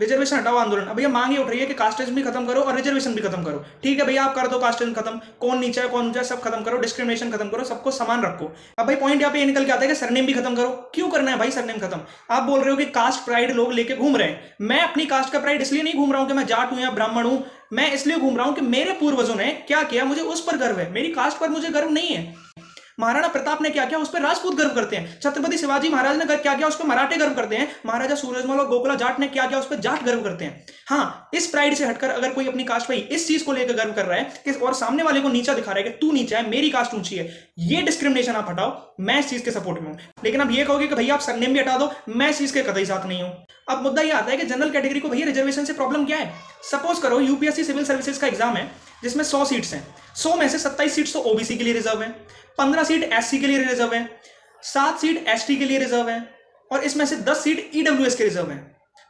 Reservation हटाओ आंदोलन। अब भैया मांग ये उठ रही है कि कास्टिज्म भी खत्म करो और रिजर्वेशन भी खत्म करो। ठीक है भैया, आप कर दो कास्टिज्म खत्म, कौन नीचा है कौन ऊंचा है सब खत्म करो, डिस्क्रिमिनेशन खत्म करो, सबको समान रखो। अब भाई पॉइंट यहाँ पे ये निकल के आता है कि सरनेम भी खत्म करो। क्यों करना है भाई सरनेम खत्म? आप बोल रहे हो कि कास्ट प्राइड लोग लेके घूम रहे हैं। मैं अपनी कास्ट का प्राइड इसलिए नहीं घूम रहा हूं कि मैं जाट हूं या ब्राह्मण हूं, मैं इसलिए घूम रहा हूं कि मेरे पूर्वजों ने क्या किया मुझे उस पर गर्व है, मेरी कास्ट पर मुझे गर्व नहीं है। महाराणा प्रताप ने क्या किया उस पर राजपूत गर्व करते हैं, छत्रपति शिवाजी महाराज ने क्या किया उस पर मराठे गर्व करते हैं, महाराजा सूरजमल और गोकुला जाट ने क्या किया उस पर जाट गर्व करते हैं। हाँ, इस प्राइड से हटकर अगर कोई अपनी कास्ट पे इस चीज को लेकर गर्व कर रहा है कि और सामने वाले को नीचा दिखा रहा है कि तू नीचा है मेरी कास्ट ऊंची है, ये डिस्क्रिमिनेशन आप हटाओ, मैं इस चीज के सपोर्ट में हूं। लेकिन अब ये कहोगे कि भैया आप सरनेम भी हटा दो, मैं इस चीज के कतई साथ नहीं हूं। अब मुद्दा ये आता है कि जनरल कैटेगरी को भैया रिजर्वेशन से प्रॉब्लम क्या है? सपोज करो यूपीएससी सिविल सर्विसेज का एग्जाम है जिसमें 100 सीट्स हैं, 100 में से 27 सीट्स तो ओबीसी के लिए रिजर्व है, 15 सीट एससी के लिए रिजर्व है, 7 सीट एसटी के लिए रिजर्व है और इसमें से 10 सीट ईडब्ल्यूएस के रिजर्व है।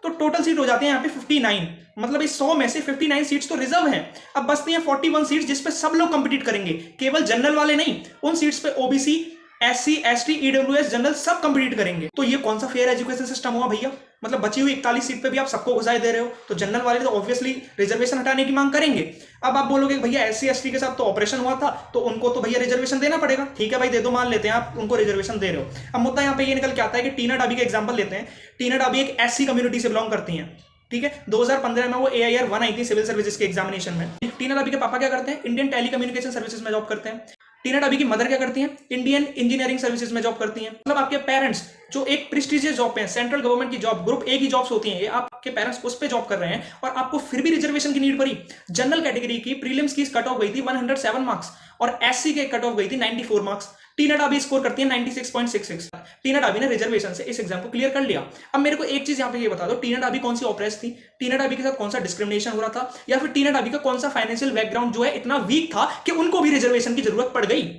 तो टोटल सीट हो जाती है यहाँ पे 59। मतलब इस 100 में से 59 सीट्स तो रिजर्व हैं। अब बचती हैं 41 सीट्स जिस पे सब लोग कंपीट करेंगे, केवल जनरल वाले नहीं, उन सीट्स पे OBC SC ST EWS general सब कंपीट करेंगे। तो ये कौन सा फेयर एजुकेशन सिस्टम हुआ भैया? मतलब बची हुई 41 सीट पे भी आप सबको घुसाए दे रहे हो, तो जनरल वाले तो ऑब्वियसली रिजर्वेशन हटाने की मांग करेंगे। अब आप बोलोगे भैया एससी एसटी के साथ तो ऑपरेशन हुआ था तो उनको तो भैया रिजर्वेशन देना पड़ेगा। ठीक है भाई दे दो, मान लेते हैं आप उनको रिजर्वेशन दे रहे हो। अब मुद्दा यहाँ पे ये निकल के आता है कि टीना डाबी का एग्जाम्पल लेते हैं। टीना डाबी एक एससी कम्युनिटी से बिलोंग करती है, ठीक है। 2015 में वो AIR 1 आई थी सिविल सर्विसेज के एग्जामिनेशन में। टीना डाबी के पापा क्या करते हैं? इंडियन टेलीकम्युनिकेशन सर्विसेज में जॉब करते हैं। टीना डाबी की मदर क्या करती हैं? इंडियन इंजीनियरिंग सर्विसेज में जॉब करती हैं। मतलब आपके पेरेंट्स जो एक प्रेस्टिजियस जॉब पे हैं, सेंट्रल गवर्नमेंट की जॉब, ग्रुप ए की जॉब्स होती हैं, ये आपके पेरेंट्स उस पे जॉब कर रहे हैं और आपको फिर भी रिजर्वेशन की नीड पड़ी। जनरल कैटेगरी की प्रीलिम्स की कट ऑफ गई थी 107 मार्क्स और एससी के कट ऑफ गई थी 94 मार्क्स। टीना डाबी स्कोर करती है 96.66। टीना डाबी ने रिजर्वेशन से इस एग्जाम को क्लियर कर लिया। अब मेरे को एक चीज यहाँ पे ये बता दो, टीना डाबी कौन सी ऑप्रेस थी? टीना डाबी के साथ कौन सा डिस्क्रिमिनेशन हो रहा था? या फिर टीना डाबी का कौन सा फाइनेंशियल बैकग्राउंड जो है इतना वीक था कि उनको भी रिजर्वेशन की जरूरत पड़ गई?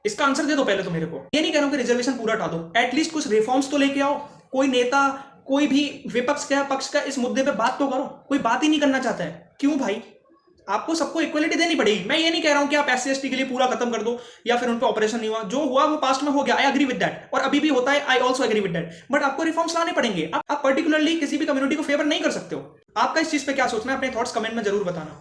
इसका आंसर दे दो पहले तो मेरे को। ये नहीं कह रहा हूं कि रिजर्वेशन पूरा हटा दो, एटलीस्ट कुछ रिफॉर्म्स तो लेके आओ। कोई नेता, कोई भी विपक्ष का पक्ष का इस मुद्दे पे बात तो करो। कोई बात ही नहीं करना चाहता है, क्यों भाई? आपको सबको इक्वलिटी देनी पड़ेगी। मैं ये नहीं कह रहा हूं कि आप एससी एसटी के लिए पूरा खत्म कर दो या फिर उन पे ऑपरेशन नहीं हुआ, जो हुआ वो पास्ट में हो गया, आई एग्री विद दैट, और अभी भी होता है, I also agree with that. But आपको रिफॉर्म्स लाने पड़ेंगे। आप पर्टिकुलरली किसी भी कम्युनिटी को फेवर नहीं कर सकते हो। आपका इस चीज पे क्या सोचना है? अपने थॉट्स कमेंट में जरूर बताना।